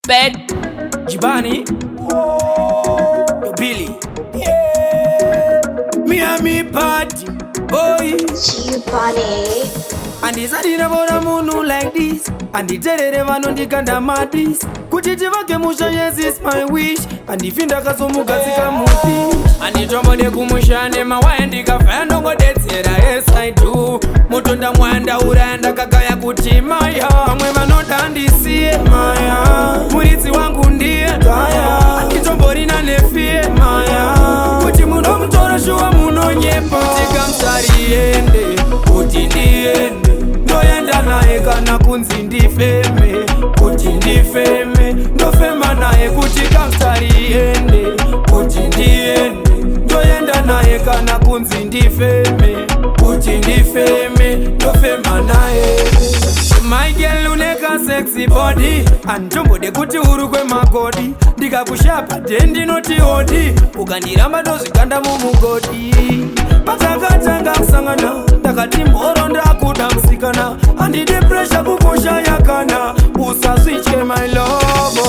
Bad Jibani, yo Billy, me and me party, boy. Jibani. And this I didn't want munu like this. And the terere vano ndikanda madis. Kuti tivake musha, yes is my wish. And the finda kasomuka zika muti. And the jomode kumushane mawaye ndikafaya ndongo detsera, yes I do. Mutonda mwanda uranda kakaya kuti maya. Amwe vanota ndisiye maya. Muritsi wangu ndiye kaya. Anditombori nefie maya. Kuti muno mutora shuwa muno nyepa. Tika msari yende, kuti ndiende. Ndoyenda naye kana kunzi ndifeme. Kuti ndifeme, ndofema naye kuti kamstari yende. Kuti ndiende, ndoyenda naye kana kunzi ndifeme. Kuti ndifeme, ndofema naye. My girl uneka sexy body. Anjombode kuti urukwe magodi. Ndika kushapa dendi noti odi. Ukandiramba dozikanda mumugodi. Patakatanga kusangana. Ndakati mboro ndakuda msikana. Andide pressure kukusha yakana. Usaswiche my love.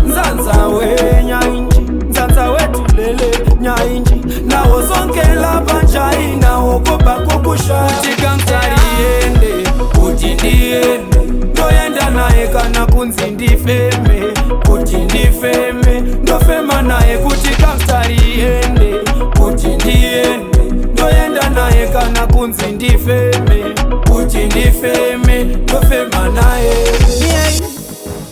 Nzanza we nyainji. Nzanza we tulele nyainji. Nawo zonkela panchai. Nawo kopa kukusha. Utika mtari yende. Kuti ndiende. Ndoyenda naye kana kunzi ndifeme. Kuti ndifeme. Ndofema naye kuti kamstari yende. Kuti ndiende. Ndoyenda naye kana kunzi ndifeme. Kuti ndifeme. Ndofema naye.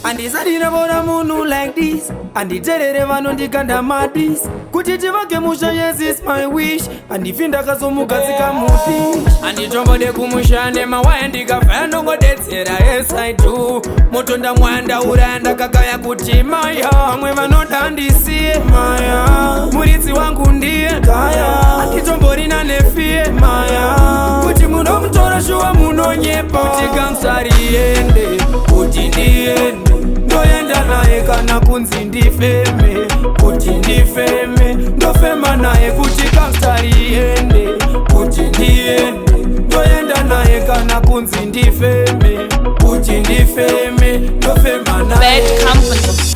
And this I didn't want munu like this. And the terere vano ndikanda madis. Kuti tivake musha, yes is my wish. And the finda kasomuka zika muti. And the jombode kumushane mawaye ndikafaya ndongo detsera, yes I do. Mutonda mwanda uranda kakaya kuti maya. Amwe vanota ndisiye maya. Muritsi wangu ndiye kaya. Anditombori nefie maya. Kuti muno mutora shuwa muno nyepa. Kuti kamsari yende. Kuti ndiende. Ndoyenda naye kana kunzi ndifeme. Kuti ndifeme. Ndofema naye kuti kamstari yende. Kuti ndiende. Ndoyenda naye kana kunzi ndifeme. Kuti ndifeme. Ndofema naye. Bad Company.